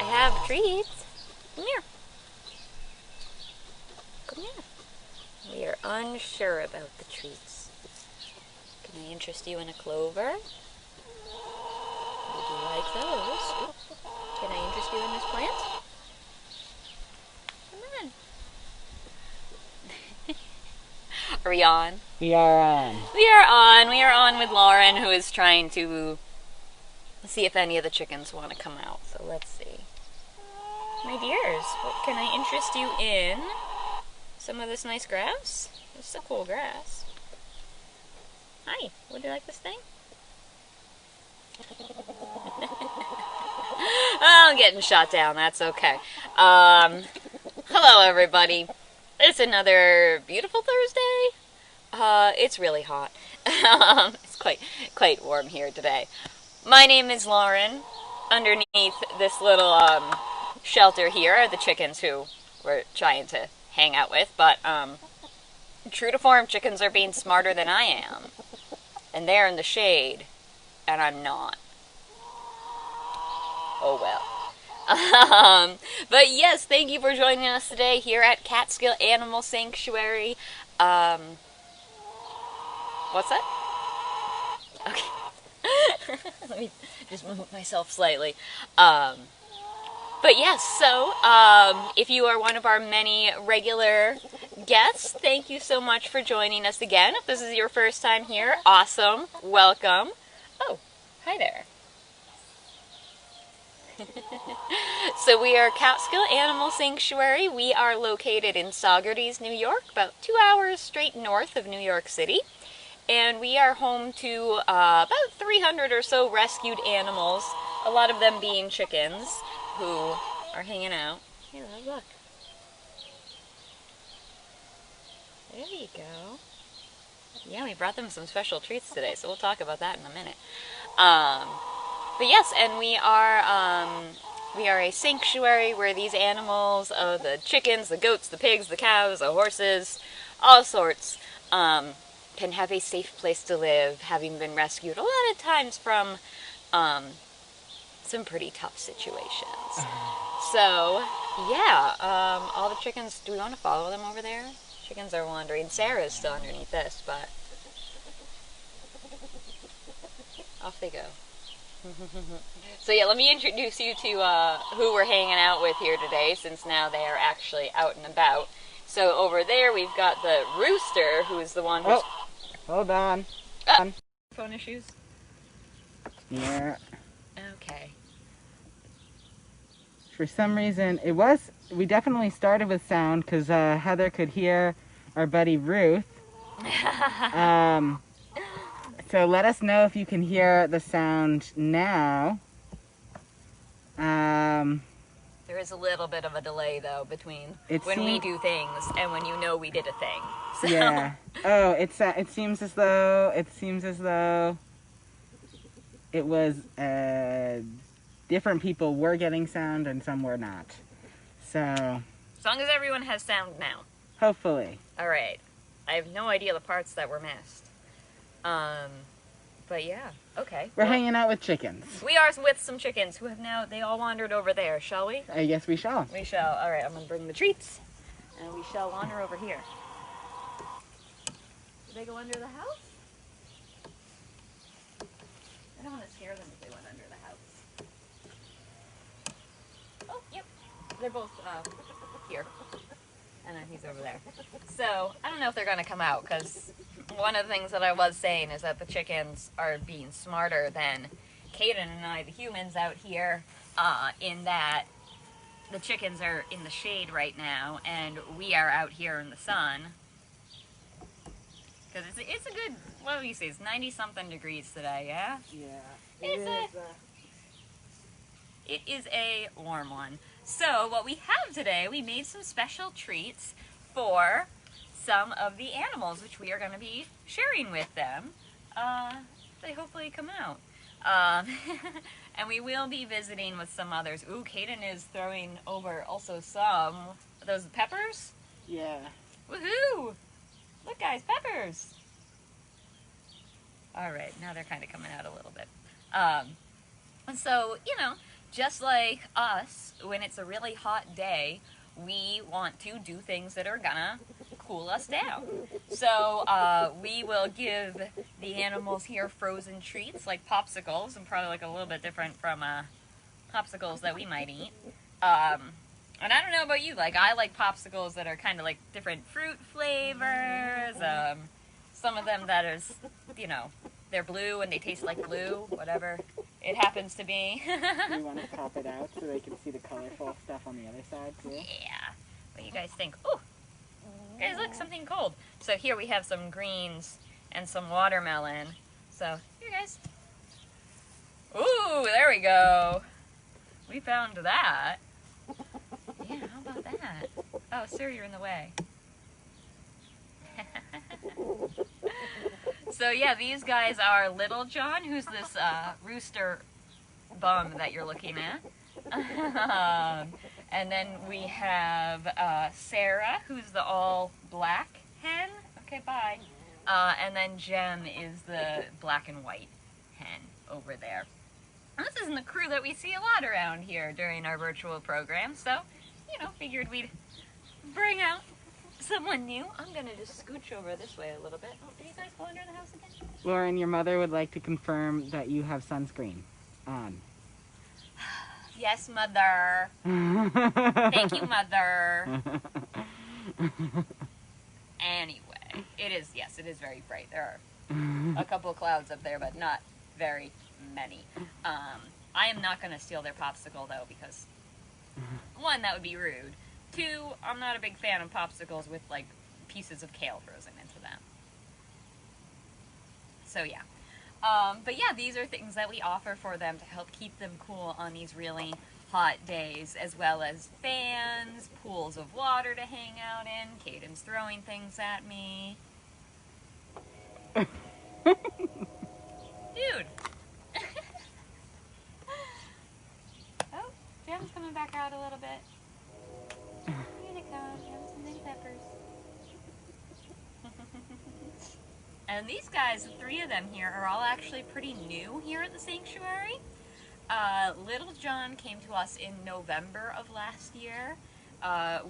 have treats. Come here. Come here. We are unsure about the treats. Can I interest you in a clover? Would you like those? Can I interest you in this plant? Come on. Are we on? We are on. We are on. We are on with Lauren, who is trying to see if any of the chickens want to come out. So let's see. My dears, what can I interest you in? Some of this nice grass? This is a cool grass. Hi, would you like this thing? Oh, I'm getting shot down. That's okay. Hello, everybody. It's another beautiful Thursday. It's really hot. It's quite warm here today. My name is Lauren. Underneath this little shelter here are the chickens who we're trying to hang out with. But true to form, chickens are being smarter than I am, and they're in the shade, and I'm not. Oh well. But yes, thank you for joining us today here at Catskill Animal Sanctuary. What's that? Okay. Let me just move myself slightly. But yes, so if you are one of our many regular guests, thank you so much for joining us again. If this is your first time here, awesome. Welcome. Oh, hi there. So we are Catskill Animal Sanctuary. We are located in Saugerties, New York, about 2 hours straight north of New York City. And we are home to about 300 or so rescued animals, a lot of them being chickens who are hanging out. Here, look. There you go. Yeah, we brought them some special treats today, so we'll talk about that in a minute. But yes, and we are a sanctuary where these animals, the chickens, the goats, the pigs, the cows, the horses, all sorts, can have a safe place to live, having been rescued a lot of times from some pretty tough situations. So, yeah, all the chickens, do we want to follow them over there? Chickens are wandering. Sarah's still underneath this, but off they go. So yeah, let me introduce you to who we're hanging out with here today, since now they are actually out and about. So over there we've got the rooster, who is the one who's... Oh, hold on. Phone issues? Yeah. Okay. For some reason, we definitely started with sound because Heather could hear our buddy Ruth. So let us know if you can hear the sound now. There is a little bit of a delay, though, between when we do things and when you know we did a thing. So. Yeah. Oh, it seems as though it was different people were getting sound and some were not. So. As long as everyone has sound now. Hopefully. All right. I have no idea the parts that were missed. But yeah, okay. We're hanging out with chickens. We are with some chickens who have now, they all wandered over there, shall we? I guess we shall. We shall. All right, I'm going to bring the treats, and we shall wander over here. Do they go under the house? I don't want to scare them if they went under the house. Oh, yep. They're both here. And then he's over there. So, I don't know if they're going to come out, because one of the things that I was saying is that the chickens are being smarter than Kaden and I, the humans, out here, in that the chickens are in the shade right now, and we are out here in the sun. Because it's a good, what do you say, it's 90-something degrees today, yeah? Yeah. It is a warm one. So what we have today, we made some special treats for some of the animals, which we are going to be sharing with them. They hopefully come out. And we will be visiting with some others. Ooh, Kaden is throwing over also some, are those peppers? Yeah. Woohoo! Look guys, peppers! Alright, now they're kind of coming out a little bit. And so, you know, just like us, when it's a really hot day, we want to do things that are gonna cool us down. So we will give the animals here frozen treats like popsicles, and probably like a little bit different from popsicles that we might eat. And I don't know about you, like I like popsicles that are kind of like different fruit flavors. Some of them that is, you know, they're blue and they taste like blue, whatever it happens to be. You want to pop it out so they can see the colorful stuff on the other side too? Yeah. What do you guys think? Ooh, guys, look, something cold. So here we have some greens and some watermelon. So here, guys. Ooh, there we go. We found that. Yeah, how about that? Oh, sir, you're in the way. So yeah, these guys are Little John, who's this rooster bum that you're looking at. And then we have Sarah, who's the all black hen. Okay, bye. And then Jem is the black and white hen over there. And this isn't the crew that we see a lot around here during our virtual program, so, you know, figured we'd bring out someone new. I'm going to just scooch over this way a little bit. Oh, did you guys go under the house again? Lauren, your mother would like to confirm that you have sunscreen on. Yes, Mother. Thank you, Mother. Anyway, it is, yes, it is very bright. There are a couple of clouds up there, but not very many. I am not going to steal their popsicle, though, because, one, that would be rude. Two, I'm not a big fan of popsicles with, like, pieces of kale frozen into them. So, yeah. But yeah, these are things that we offer for them to help keep them cool on these really hot days, as well as fans, pools of water to hang out in. Caden's throwing things at me. Dude! Oh, Jem's coming back out a little bit. Here they come. Jem, some big peppers. And these guys, the three of them here, are all actually pretty new here at the sanctuary. Little John came to us in November of last year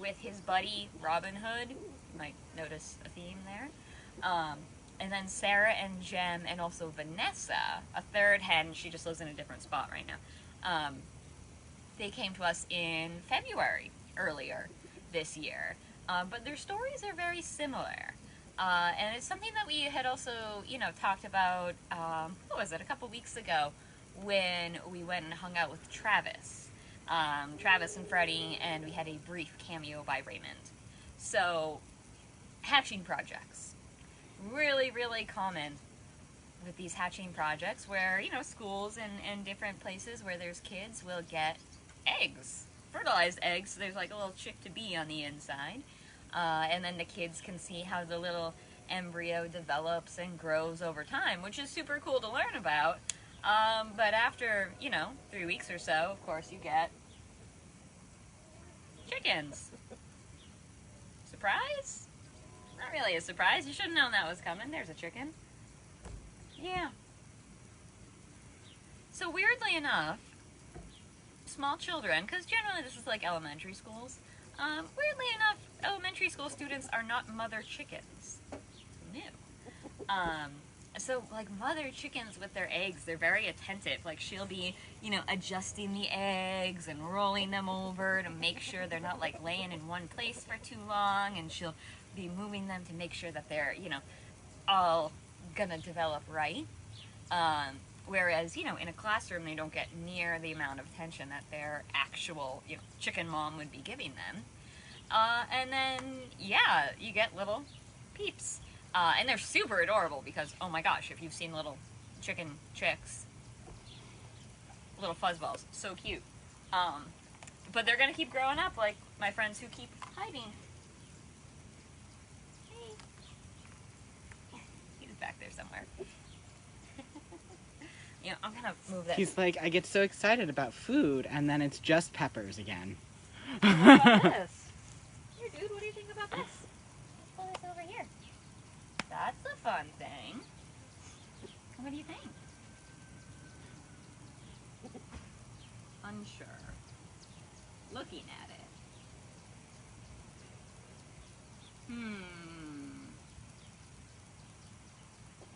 with his buddy Robin Hood. You might notice a theme there. And then Sarah and Jem and also Vanessa, a third hen, she just lives in a different spot right now. They came to us in February earlier this year. But their stories are very similar. And it's something that we had also, you know, talked about, what was it, a couple weeks ago when we went and hung out with Travis. Travis and Freddie, and we had a brief cameo by Raymond. So, hatching projects. Really, really common with these hatching projects where, you know, schools and different places where there's kids will get eggs. Fertilized eggs, so there's like a little chick to be on the inside. And then the kids can see how the little embryo develops and grows over time, which is super cool to learn about. But after, you know, 3 weeks or so, of course, you get chickens. Surprise? Not really a surprise. You should have known that was coming. There's a chicken. Yeah. So weirdly enough, small children, because generally this is like elementary schools, weirdly enough, elementary school students are not mother chickens. New. So, like, mother chickens with their eggs, they're very attentive. Like, she'll be, you know, adjusting the eggs and rolling them over to make sure they're not, like, laying in one place for too long. And she'll be moving them to make sure that they're, you know, all gonna develop right. Whereas, you know, in a classroom, they don't get near the amount of attention that their actual, you know, chicken mom would be giving them. And then, yeah, you get little peeps. And they're super adorable because, oh my gosh, if you've seen little chicken chicks, little fuzzballs, so cute. But they're going to keep growing up like my friends who keep hiding. Hey. He's back there somewhere. You know, I'm going to move that. He's like, I get so excited about food, and then it's just peppers again. What about this? Here, dude, what do you think about this? Let's pull this over here. That's a fun thing. What do you think? unsure. Looking at it.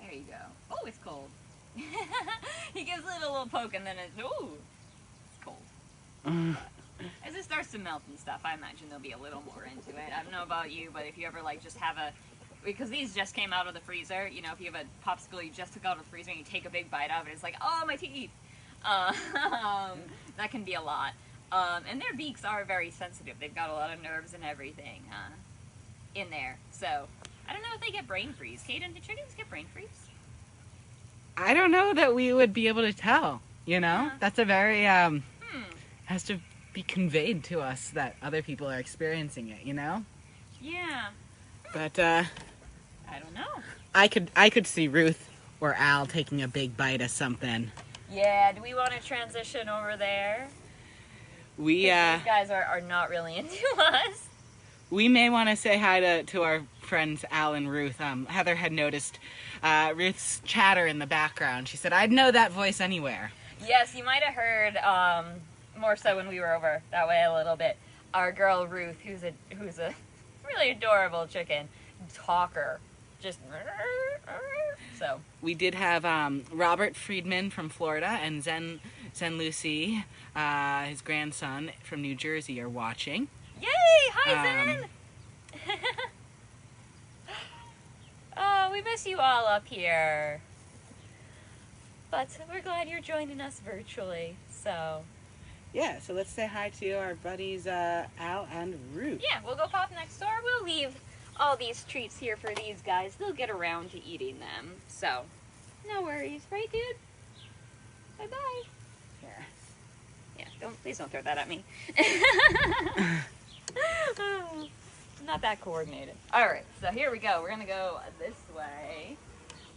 There you go. Oh, it's cold. He gives it a little poke and then it's, ooh, it's cold. As it starts to melt and stuff, I imagine they'll be a little more into it. I don't know about you, but if you ever like just have a, because these just came out of the freezer, you know, if you have a popsicle you just took out of the freezer and you take a big bite of it, it's like, oh, my teeth. That can be a lot. And their beaks are very sensitive. They've got a lot of nerves and everything in there. So, I don't know if they get brain freeze. Kaden, did chickens get brain freeze? I don't know that we would be able to tell, you know? Yeah. That's a very, has to be conveyed to us that other people are experiencing it, you know? Yeah. But, I don't know. I could see Ruth or Al taking a big bite of something. Yeah, do we want to transition over there? We, These guys are not really into us. We may want to say hi to our friends Al and Ruth. Heather had noticed Ruth's chatter in the background. She said, I'd know that voice anywhere. Yes, you might have heard, more so when we were over that way a little bit, our girl Ruth, who's a really adorable chicken, talker, just so. We did have Robert Friedman from Florida and Zen Lucy, his grandson from New Jersey, are watching. Yay! Hi, Zen! Oh, we miss you all up here. But we're glad you're joining us virtually, so. Yeah, so let's say hi to our buddies Al and Ruth. Yeah, we'll go pop next door. We'll leave all these treats here for these guys. They'll get around to eating them, so. No worries, right, dude? Bye-bye. Here. Yeah, please don't throw that at me. Not that coordinated. Alright, so here we go. We're gonna go this way.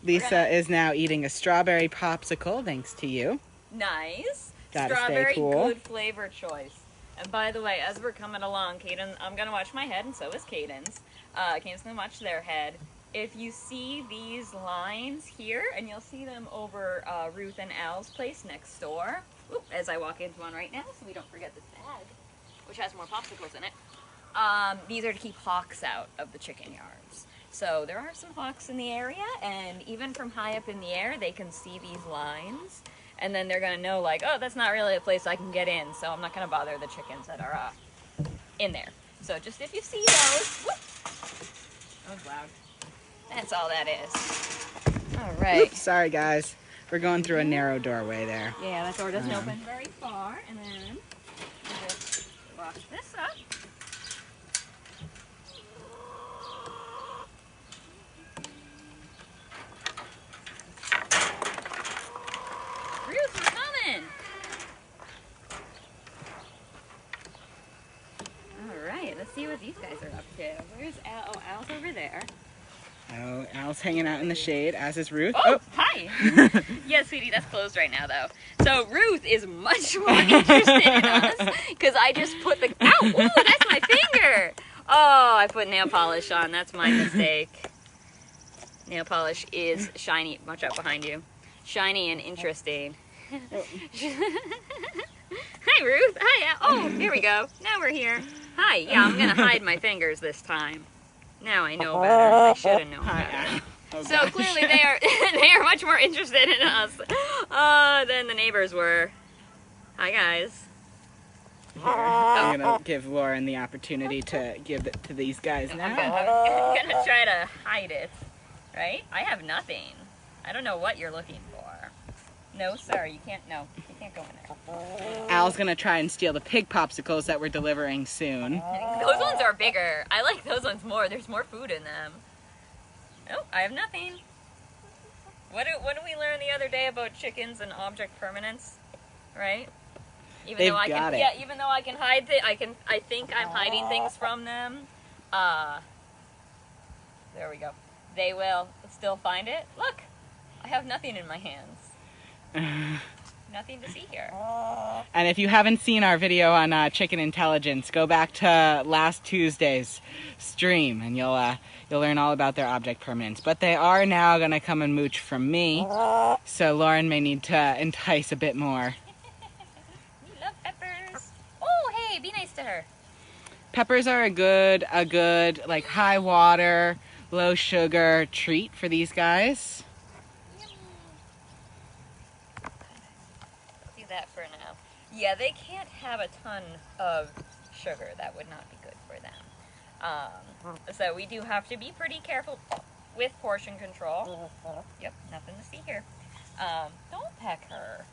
Lisa is now eating a strawberry popsicle, thanks to you. Nice. Gotta stay Strawberry, cool. good flavor choice. And by the way, as we're coming along, Kaden, I'm gonna watch my head, and so is Kaden's. Kaden's gonna watch their head. If you see these lines here, and you'll see them over Ruth and Al's place next door, as I walk into one right now, so we don't forget this bag, which has more popsicles in it. These are to keep hawks out of the chicken yards. So there are some hawks in the area, and even from high up in the air, they can see these lines, and then they're gonna know, like, oh, that's not really a place I can get in, so I'm not gonna bother the chickens that are in there. So just if you see those, that was loud. That's all that is. All right. Oops, sorry guys. We're going through a narrow doorway there. Yeah, that door doesn't open very far, and then we'll just wash this up. Ruth, we're coming! Alright, let's see what these guys are up to. Where's Al? Oh, Al's over there. Oh, Al's hanging out in the shade, as is Ruth. Oh, hi! Yeah, sweetie, that's closed right now, though. So Ruth is much more interested in us, because I just put the... Ow! Ooh, that's my finger! Oh, I put nail polish on. That's my mistake. Nail polish is shiny. Watch out behind you. Shiny and interesting. Oh. Hi, Ruth. Hi. Al. Oh, here we go. Now we're here. Hi. Yeah, I'm going to hide my fingers this time. Now I know better. I should have known better. Oh, So gosh. clearly they are much more interested in us than the neighbors were. Hi, guys. I'm gonna give Lauren the opportunity to give it to these guys I'm now. gonna try to hide it. Right? I have nothing. I don't know what you're looking for. No, sir. You can't. No, you can't go in there. Al's gonna try and steal the pig popsicles that we're delivering soon. Those ones are bigger. I like those ones more. There's more food in them. Oh, I have nothing. What did we learn the other day about chickens and object permanence? Right? Even They've though I got can, it. yeah, even though I can hide I think I'm hiding things from them. There we go. They will still find it. Look, I have nothing in my hands. Nothing to see here. And if you haven't seen our video on chicken intelligence, go back to last Tuesday's stream and you'll learn all about their object permanence. But they are now gonna come and mooch from me, so Lauren may need to entice a bit more. We love to her. Peppers are a good like high water, low sugar treat for these guys. Do that for now. Yeah, they can't have a ton of sugar. That would not be good for them. So we do have to be pretty careful with portion control. Yep, nothing to see here. Don't peck her.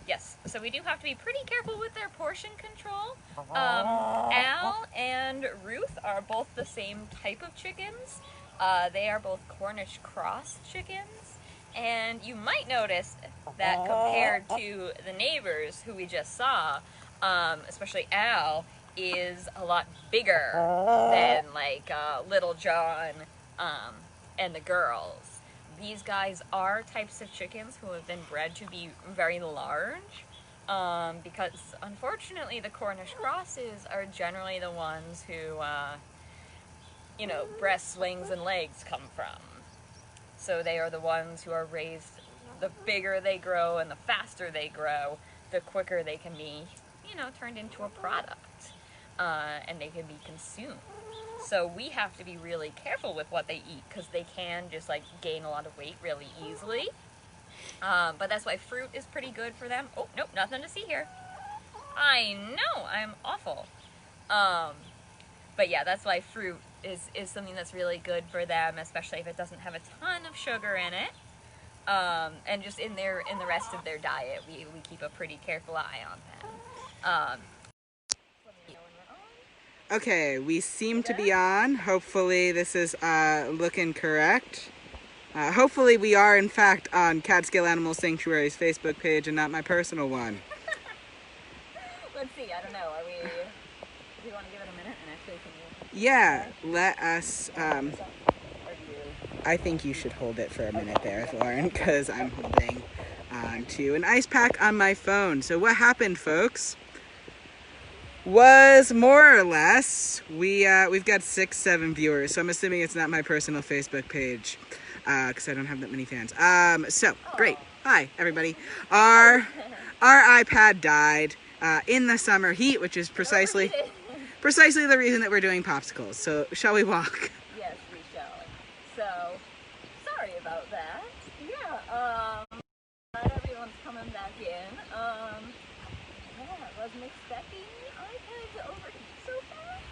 Yes, so we do have to be pretty careful with their portion control. Al and Ruth are both the same type of chickens. They are both Cornish cross chickens. And you might notice that compared to the neighbors who we just saw, especially Al, is a lot bigger than like Little John and the girls. These guys are types of chickens who have been bred to be very large because unfortunately the Cornish crosses are generally the ones who, you know, breasts, wings, and legs come from. So they are the ones who are raised, the bigger they grow and the faster they grow, the quicker they can be, you know, turned into a product and they can be consumed. So we have to be really careful with what they eat because they can just like gain a lot of weight really easily. But that's why fruit is pretty good for them. Oh, nope, nothing to see here. I know, I'm awful. But yeah, that's why fruit is something that's really good for them, especially if it doesn't have a ton of sugar in it. And just in the rest of their diet, we keep a pretty careful eye on them. Okay, we seem to be on. Hopefully this is looking correct. Hopefully we are in fact on Catskill Animal Sanctuary's Facebook page and not my personal one. Let's see, I don't know, do you want to give it a minute and actually can you... Yeah, let us, I think you should hold it for a minute there, Lauren, because I'm holding on to an ice pack on my phone. So what happened, folks, was more or less, we've got 6-7 viewers, so I'm assuming it's not my personal Facebook page, because I don't have that many fans. So, great. Hi, everybody. Our iPad died in the summer heat, which is precisely the reason that we're doing Popsicles. So, shall we walk? Yes, we shall. So, sorry about that. Yeah, not everyone's coming back in. Yeah, I wasn't expecting iPads to overheat so fast.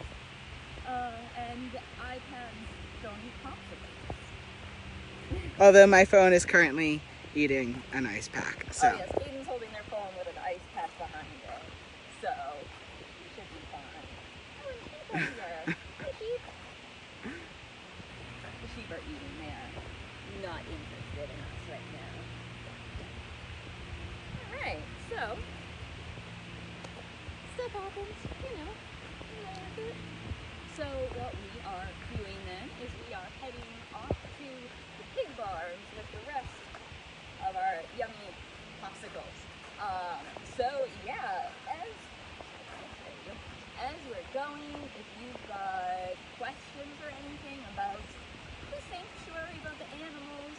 And iPads don't eat Popsicles. Although my phone is currently eating an ice pack, so. Oh yes, Aiden's holding their phone with an ice pack behind it. So, you should be fine. Oh, and sheep are here. Hi, sheep. The sheep are eating. They are not interested in us right now. Alright, so, stuff happens, you know. So what we are doing then is we are heading off to the pig bars with the rest of our yummy Popsicles. So yeah, as we're going, if you've got questions or anything about the sanctuary, about the animals,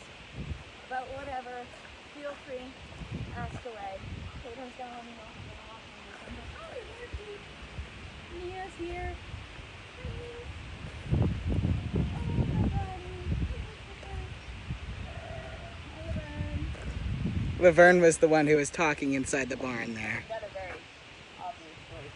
about whatever, feel free, ask away. Caitlin's gonna let me know if you're gonna walk me or something. Oh, there's more sheep. Mia's here. Laverne was the one who was talking inside the barn there. Got a very obvious voice.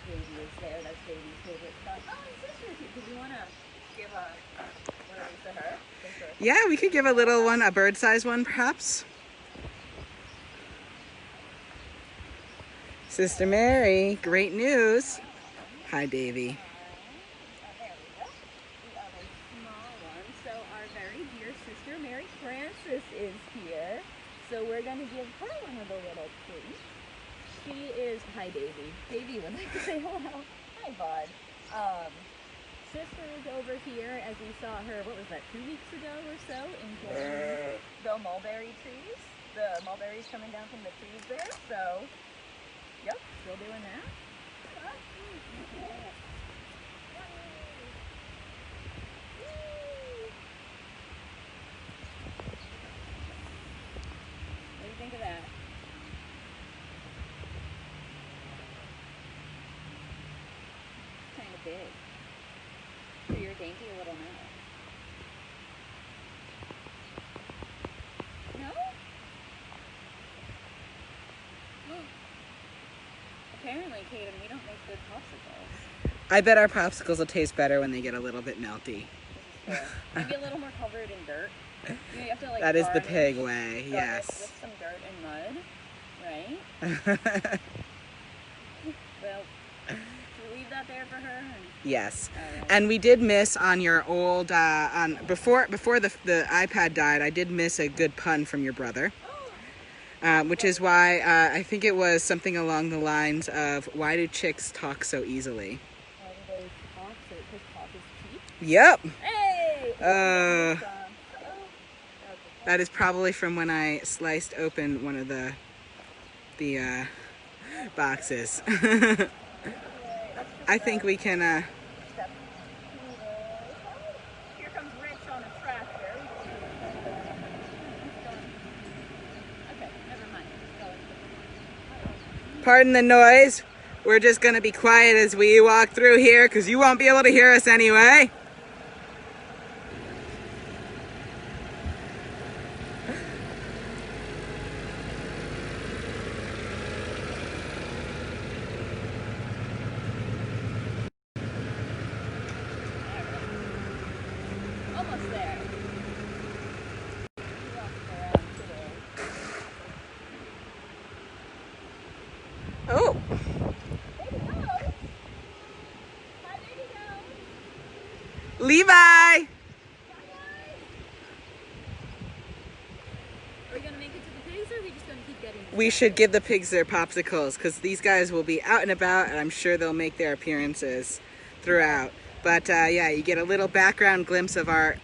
Baby is there. That's baby's favorite stuff. Oh, and sister's here. Do we want to give one of these to her? Yeah, we could give a little one, a bird-sized one, perhaps. Sister Mary, great news. Hi, Davy. There we go. The other small one. So our very dear Sister Mary Frances is here. So we're going to give her one of the little treats. She is, hi Davy. Davy would like to say hello. Hi bud. Sister is over here as we saw her, what was that, 2 weeks ago or so, enjoying the mulberry trees. The mulberries coming down from the trees there. So, yep, still doing that. big for your dainty little mouth. No? Apparently, Kaden, we don't make good popsicles. I bet our popsicles will taste better when they get a little bit melty. This is fair. Maybe a little more covered in dirt. You have to, like, that is the garnish pig way, garnish yes. with some dirt and mud, right? Well, should we leave that there for her? Yes. Right. And we did miss on your old, before the iPad died, I did miss a good pun from your brother. Which is why I think it was something along the lines of, why do chicks talk so easily? Why do they talk so? Because talk is cheap? Yep. Hey! That is probably from when I sliced open one of the boxes. I think we can, Here comes Rich on a tractor. Okay, never mind. Pardon the noise. We're just going to be quiet as we walk through here because you won't be able to hear us anyway. Almost there. Oh. Levi! Are we going to make it to the pigs, or are we just going to keep getting We should give the pigs their popsicles because these guys will be out and about and I'm sure they'll make their appearances throughout. But yeah, you get a little background glimpse of our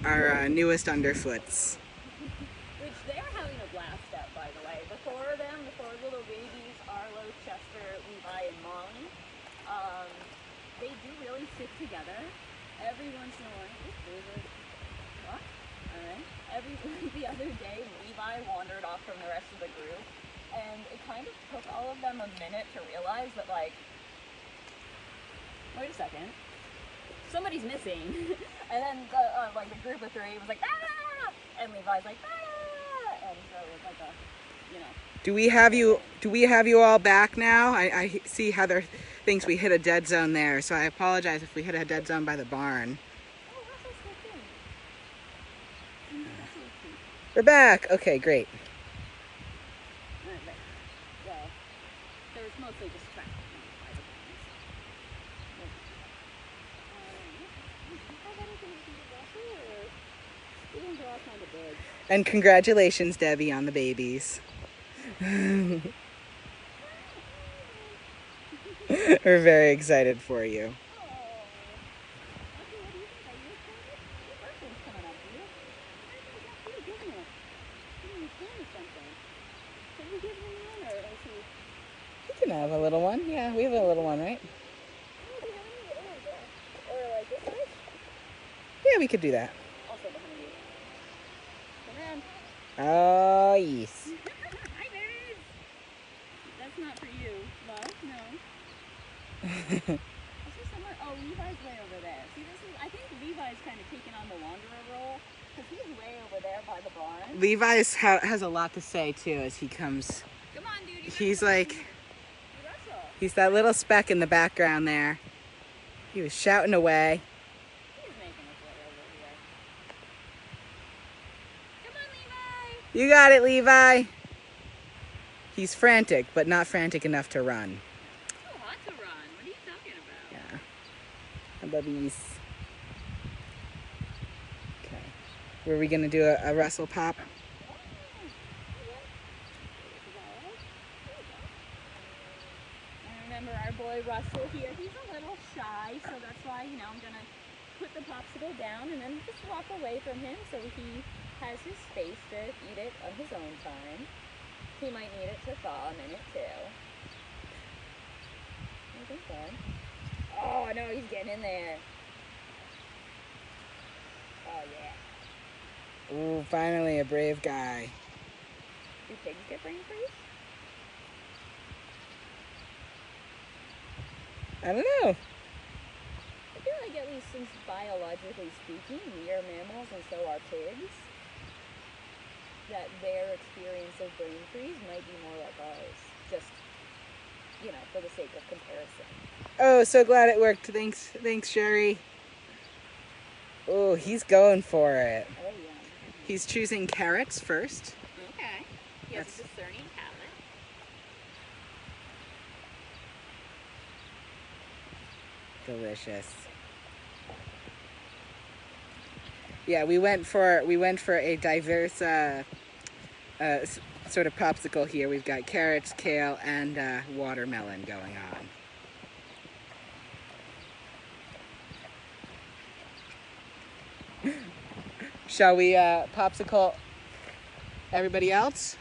newest underfoots. Which they're having a blast at, by the way. Before little babies, Arlo, Chester, Levi, and Molly, they do really stick together. Every once in a while, what? Alright. The other day, Levi wandered off from the rest of the group, and it kind of took all of them a minute to realize that, like, wait a second, somebody's missing. And then the group of three was like, ah! And Levi's like, ah! And so it was like a, you know. Do we have you all back now? I see Heather thinks we hit a dead zone there, so I apologize if we hit a dead zone by the barn. Oh, Russell's still in. We're back. Okay, great. Alright, well, there was mostly just traffic by the barns. And congratulations, Debbie, on the babies. We're very excited for you. You can have a little one. Yeah, we have a little one, right? Yeah, we could do that. Oh, yes. Hi, babies! That's not for you. Well, no. Oh, Levi's way over there. See, I think Levi's kind of taking on the wanderer role, because he's way over there by the barn. Levi has a lot to say, too, as he comes. Come on, dude. He's like, he's that little speck in the background there. He was shouting away. He's making his way over here. Come on, Levi! You got it, Levi. He's frantic, but not frantic enough to run. It's so hot to run. What are you talking about? Yeah. Bubbies. Okay. Were we going to do a Russell pop? And remember our boy Russell here, he's a little shy, so that's why, I'm going to put the popsicle down and then just walk away from him so he has his space to eat it on his own time. He might need it to thaw a minute too. I think so. Oh no, he's getting in there. Oh yeah. Ooh, finally a brave guy. Do pigs get brain freeze? I don't know. feel like at least since biologically speaking, we are mammals and so are pigs, that their experience of brain freeze might be more like ours. Just, you know, for the sake of comparison. Oh, so glad it worked. Thanks, Sherry. Oh, he's going for it. Oh, yeah. He's choosing carrots first. Okay. He has a discerning palate. Delicious. Yeah, we went for a diverse sort of popsicle here. We've got carrots, kale, and watermelon going on. Shall we popsicle everybody else?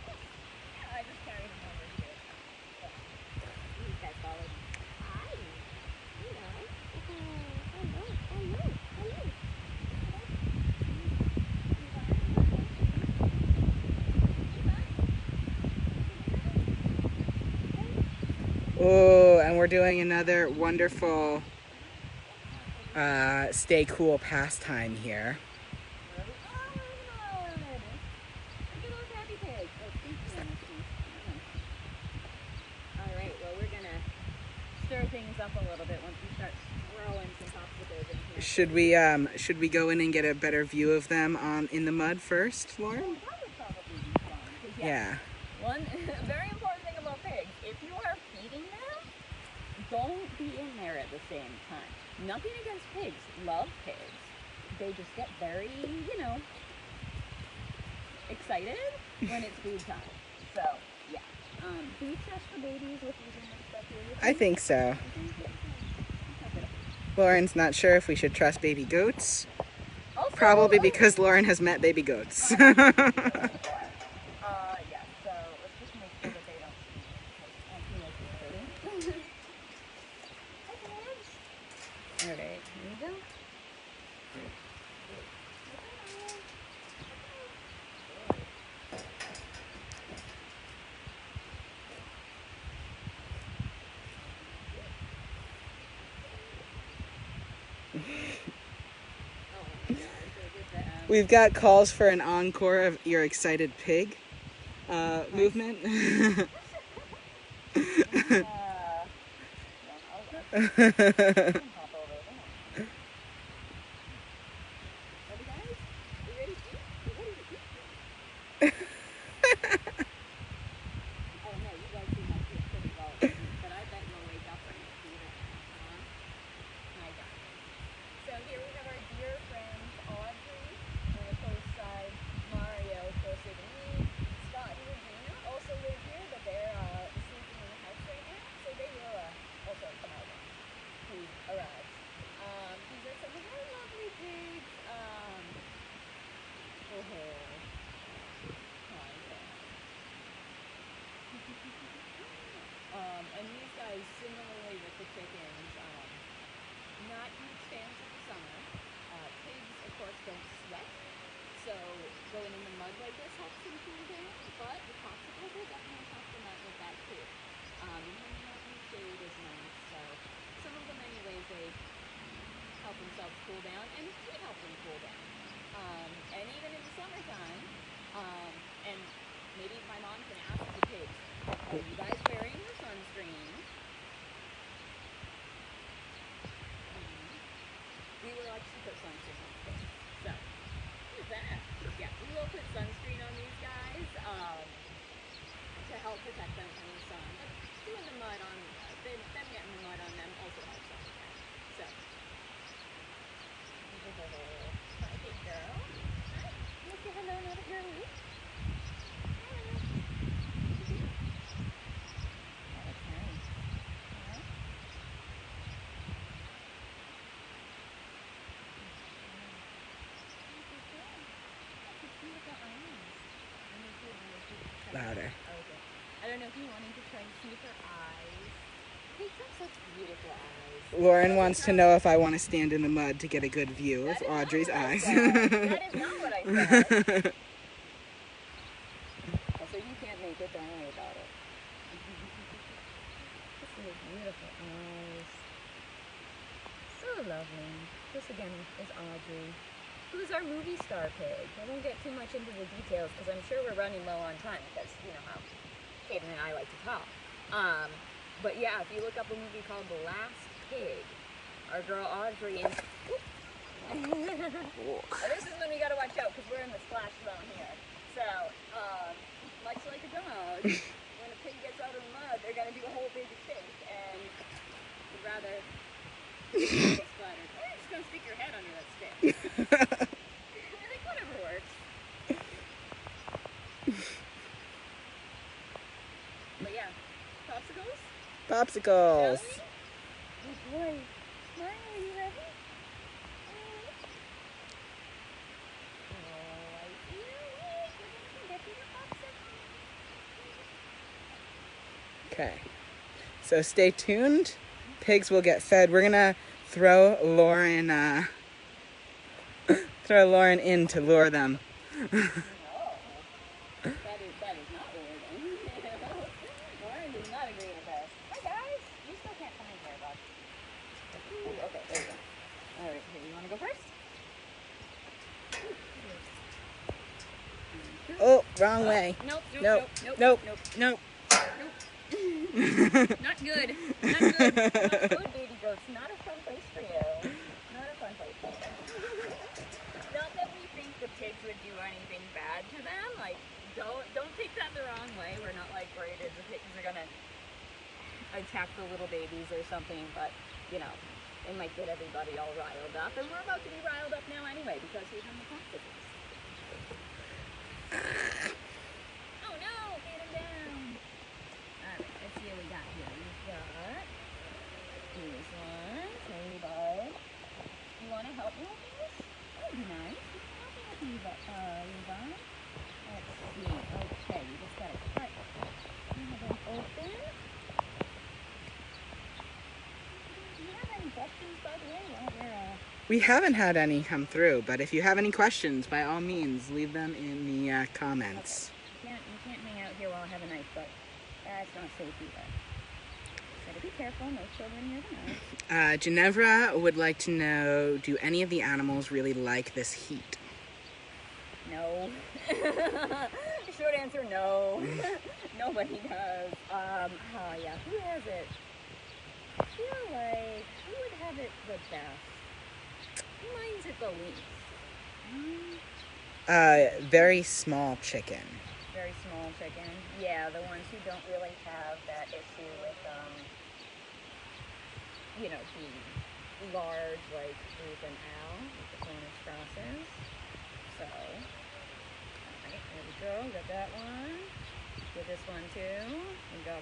Yeah, I just carried him over here. These guys followed me. Hi. Oh, and we're doing another wonderful stay cool pastime here. Alright, well we're gonna stir things up a little bit once we start throwing some popsicles in here. Should we go in and get a better view of them in the mud first, Lauren? Well, that would probably be fun. Yeah. One very important thing about pigs, if you are feeding them, don't be in there at the same time. Nothing against pigs. Love pigs. They just get very, you know, excited when it's food time. So, yeah. Do we trust for babies with using this stuff here? I think so. Lauren's not sure if we should trust baby goats. Also, Probably because Lauren has met baby goats. yeah, so let's just make sure that they don't see me, because I feel like it's hurting. Alright, here we go. We've got calls for an encore of Your Excited Pig movement. So here we have our dear friends Audrey, and the close side Mario, closer to me. Scott and Regina also live here, but they're sleeping in the house right now, so they will also come out when food arrives. These are some of our lovely pigs. And these guys, similarly with the chickens, not huge fans of the summer. Pigs, of course, don't sweat, so going in the mud like this helps them cool down, but the popsicles will definitely help them out with that too. And hanging out in the shade is nice, so some of the many ways they help themselves cool down, and we help them cool down. And even in the summertime, and maybe my mom can ask the pigs, are you guys wearing your sunscreen? We will actually put sunscreen on the pigs. So, look at that. Yeah, we will put sunscreen on these guys to help protect them from the sun. But doing the mud on them getting the mud on them also helps them with that. So, hi, big girl. Hi. You say hello now that you're awake? Louder. Okay. I don't know if you wanted to try and see her eyes. They have such beautiful eyes. Lauren wants to know if I want to stand in the mud to get a good view of Audrey's eyes. That is not what I said. Also, you can't make it, don't worry about it. This is beautiful eyes. So lovely. This again is Audrey, who's our movie star pig. I won't get too much into the details because I'm sure we're running low on time because you know how Kaden and I like to talk. But yeah, if you look up a movie called The Last Pig, our girl Audrey is... This is when we gotta watch out because we're in the splash zone here. So, much like a dog, when a pig gets out of the mud, they're gonna do a whole big shake, and you'd rather get splattered. Or you're just gonna stick your head under that stick. I think whatever works. But yeah, popsicles? Popsicles. Shall we? Oh boy. Maya, are you ready? Oh, I see you. Wait, we're gonna get you your popsicles. Okay. So stay tuned. Pigs will get fed. We're gonna throw Lauren in to lure them. No. That is not Lauren. Lauren does not agree with us. Hi guys. You still can't come in here, bud. Ooh, okay, there you go. Alright, here, you wanna go first? Oh, wrong way. Nope. Nope. Not good. Not good. Not good, baby goats. Not a fun place for you. Not a fun place for you. Not that we think the pigs would do anything bad to them. Like, don't take that the wrong way. We're not like worried that the pigs are gonna attack the little babies or something, but you know, it might get everybody all riled up. And we're about to be riled up now anyway because we're in the popsicles. Oh no! Get him down! Alright, let's see what we got here. We've got these ones. Hey, bud. You want to help me with these? That would be nice. You can help me with these, Levi. Let's see. Okay, we just got to cut. Have them open. Do you have any questions, by the way? While we're, We haven't had any come through, but if you have any questions, by all means, leave them in the comments. okay. You can't hang out here while I have a knife, but that's not safe either. Gotta be careful, no children near the knife. Ginevra would like to know, do any of the animals really like this heat? No. Short answer, no. Nobody does. Oh yeah, who has it? I feel like, who would have it the best? Who minds it the least? Very small chicken. Very small chicken. Yeah, the ones who don't really have that issue with, you know, the large, like, Ruth and Al, with the Cornish crosses. So, alright, there we go. Got that one. Get this one too. We got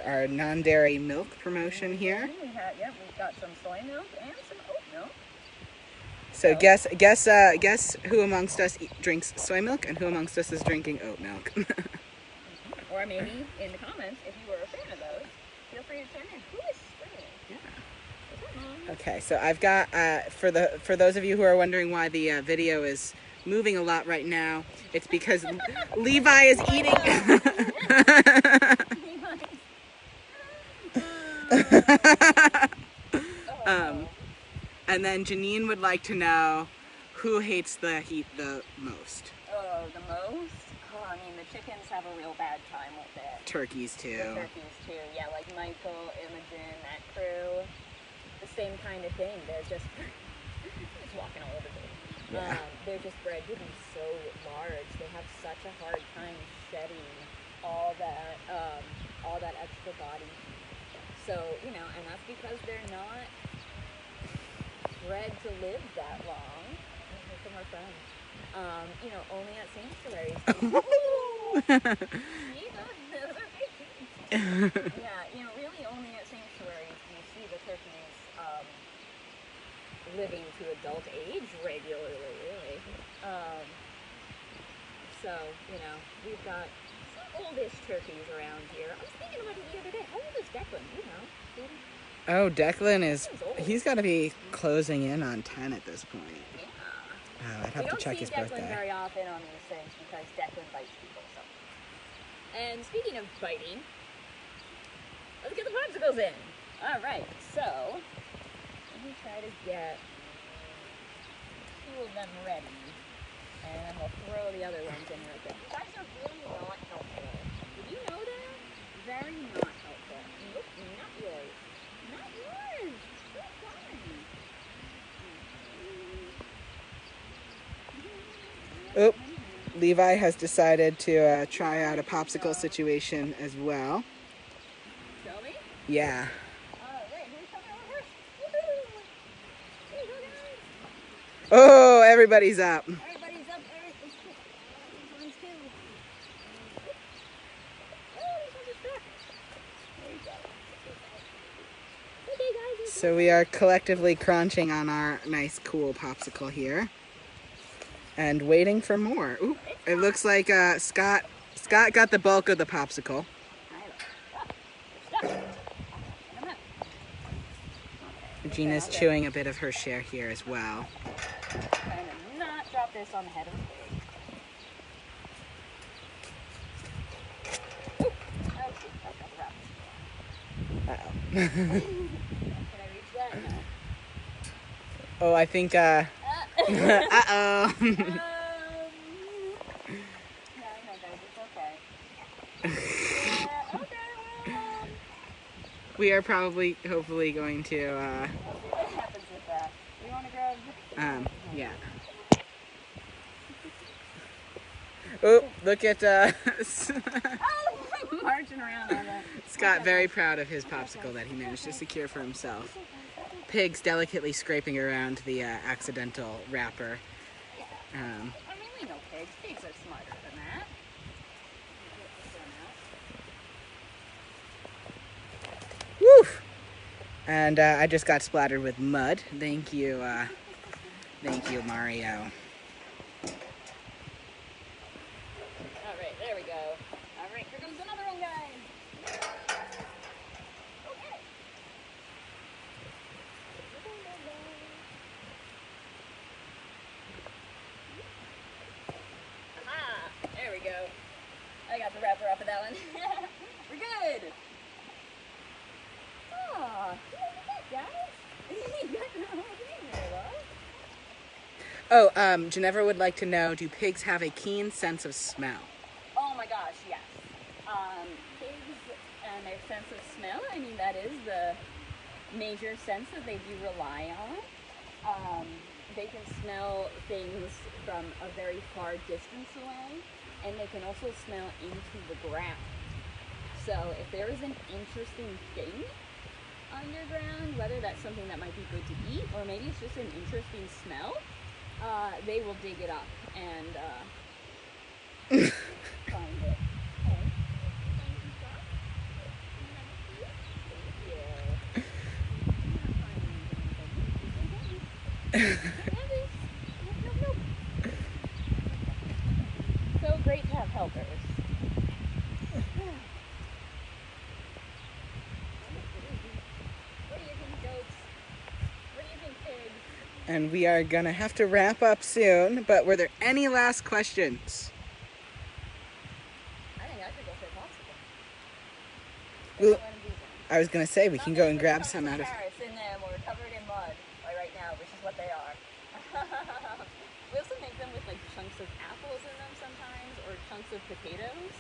Our non-dairy milk promotion here. we've got some soy milk and some oat milk. So guess who amongst us drinks soy milk and who amongst us is drinking oat milk. Or maybe in the comments, if you were a fan of those, feel free to chime in. Who is screaming? Yeah. Is that Mom? Okay, so I've got for those of you who are wondering why the video is moving a lot right now, it's because Levi is eating. And then Janine would like to know who hates the heat the most. Oh, the most? Oh, I mean, the chickens have a real bad time with it. Turkeys too. The turkeys too, yeah, like Michael, Imogen, that crew, the same kind of thing. They're just walking all over me. Yeah. They're just bred to be so large. They have such a hard time shedding all that extra body. So, you know, and that's because they're not bred to live that long. From our friends. You know, only at sanctuaries. Yeah, you know, really only at sanctuaries do you see the turkeys living to adult age regularly, really. So, you know, we've got some oldish turkeys around here. I was thinking about it the other day. How old is Declan? Do you know? Oh, Declan he's got to be closing in on 10 at this point. Yeah. Oh, I'd have to check his We don't see Declan birthday. very often on these things because Declan bites people. So. And speaking of biting, let's get the popsicles in. All right, so me try to get 2 of them ready, and then we'll throw the other ones in real quick. You guys are really not helpful. Did you know that? Very not helpful. Nope, not yours. Not yours. So fine. Oop. Levi has decided to try out a popsicle situation as well. Shall we? Yeah. Alright, who's coming over first? Woohoo! Here you go, guys. Oh, everybody's up. Everybody's up. Alright, let's go. These ones too. Oh, these ones are stuck. There you go. Okay, guys. So we are collectively crunching on our nice, cool popsicle here. And waiting for more. Ooh, it looks like Scott got the bulk of the popsicle. Gina's chewing a bit of her share here as well. Trying to not drop this on the head of the pig. Ooh. Oh, shoot. That's got the wrap. Uh-oh. Can I reach that? No. Oh, I think, uh-oh. No, no, guys, it's okay. Yeah, okay, well, We are probably, hopefully going to, we'll see what happens with that. You want to grab... yeah. Oh, look at, Oh, marching around on that. Scott very proud of his popsicle that he managed to secure for himself. Pig's delicately scraping around the accidental wrapper. I mean, we know pigs. Pigs are smarter than that. Woo! And I just got splattered with mud. Thank you, Mario. Alright, there we go. Alright, here comes another one, guys. Okay. Aha! There we go. I got the wrapper off of that one. We're good! Aw, look at that, guys. You got the whole thing there, love. Oh, Ginevra would like to know, do pigs have a keen sense of smell? Oh my gosh, yes. Pigs and their sense of smell, I mean, that is the major sense that they do rely on. They can smell things from a very far distance away, and they can also smell into the ground. So if there is an interesting thing underground, whether that's something that might be good to eat, or maybe it's just an interesting smell, they will dig it up and find it. Okay. So great to have helpers. What do you think, goats? What do you think, pigs? And we are gonna have to wrap up soon, but were there any last questions? I think I could go for a popsicle. Well, I was gonna say we can go and grab some out of. Carrots in them or covered in mud right now, which is what they are. We also make them with like chunks of apples in them sometimes, or chunks of potatoes.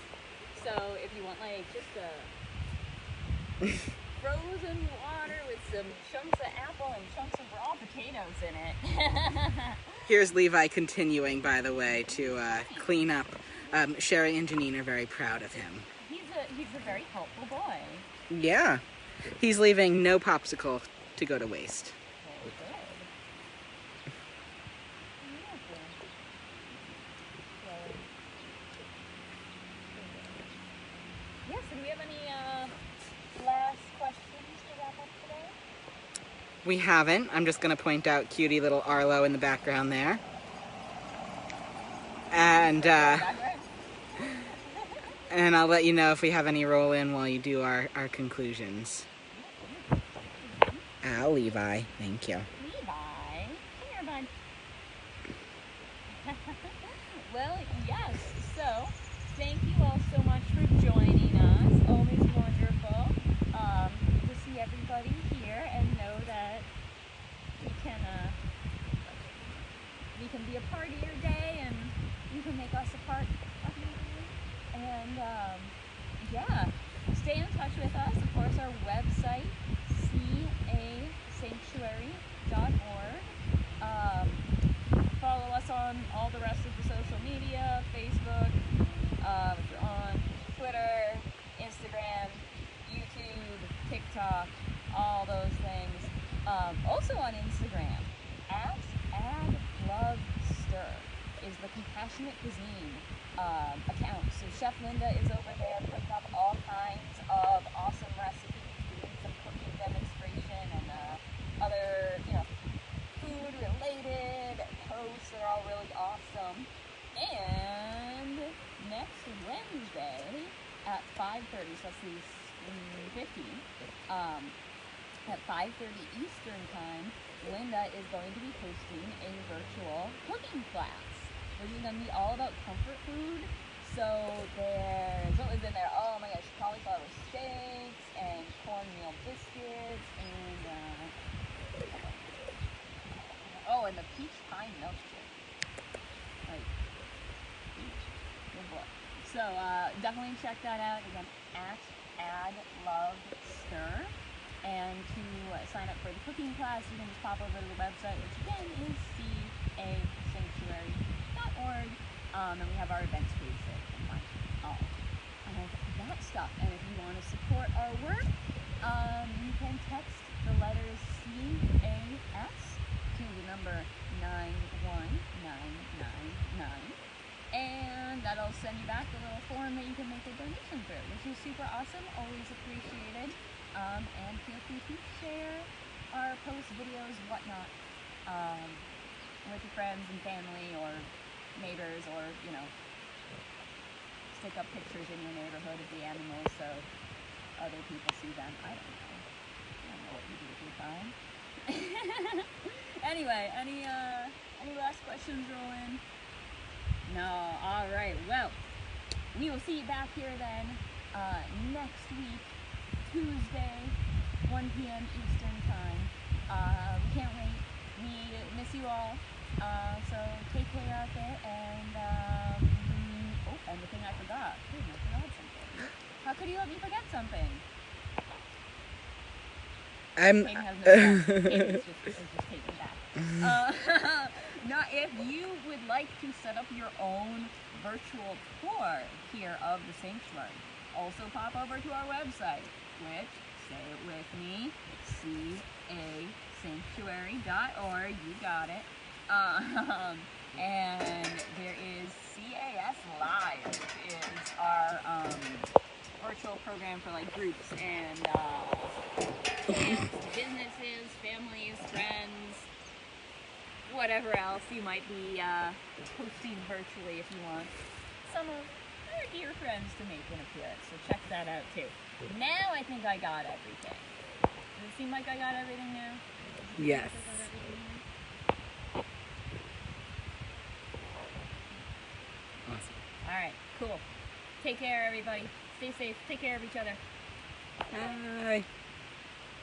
So if you want like just a frozen water with some chunks of apple and chunks of raw potatoes in it. Here's Levi continuing, by the way, to clean up. Sherry and Janine are very proud of him. He's a very helpful boy. Yeah, he's leaving no popsicle to go to waste. Very good. Yes, and do we have any last questions to wrap up today? We haven't. I'm just gonna point out cutie little Arlo in the background there. And and I'll let you know if we have any roll in while you do our conclusions. Levi, thank you. Levi, come here, bud. Well, yes. So, thank you all so much for joining us. Always wonderful to see everybody here and know that we can be a part of your day, and you can make us a part of your day. And yeah, stay in touch with us. Of course, our website, casanctuary.org. Follow us on all the rest of the social media, Facebook, if you're on Twitter, Instagram, YouTube, TikTok, all those things. Also on Instagram, @AddLoveStir is the Compassionate Cuisine account. So Chef Linda is over there putting up all kinds of awesome recipes, doing some cooking demonstration and other, food related posts that are all really awesome. And next Wednesday at 5:30, so that's the 15th, at 5:30 Eastern Time, Linda is going to be hosting a virtual cooking class, which is going to be all about comfort food. So there's what was in there? Oh my gosh, cauliflower steaks and cornmeal biscuits and and the peach pie milkshake. Like, good boy. So definitely check that out again at @AddLoveStir. And to sign up for the cooking class, you can just pop over to the website, which again is casanctuary.org. And we have our events page there. You can find all of that stuff. And if you want to support our work, you can text the letters CAS to the number 91999. And that'll send you back a little form that you can make a donation through, which is super awesome, always appreciated. And feel free to share our posts, videos, whatnot, with your friends and family or neighbors, or, stick up pictures in your neighborhood of the animals so other people see them. I don't know what you do with your time. Anyway, any last questions, Roland? No. All right. Well, we will see you back here then next week, Tuesday, 1 p.m. Eastern Time. We can't wait. We miss you all. So take care out there. And and the thing I forgot. I forgot something. How could you let me forget something? Kate has no Kate is just taking back. Now, if you would like to set up your own virtual tour here of the sanctuary, also pop over to our website, which, say it with me, casanctuary.org. You got it. And there is CAS Live, which is our virtual program for like groups and kids, businesses, families, friends, whatever else you might be hosting virtually if you want some of our dear friends to make an appearance. So check that out too. Now I think I got everything. Does it seem like I got everything now? Yes. Awesome. All right, cool. Take care, everybody. Stay safe. Take care of each other. Bye.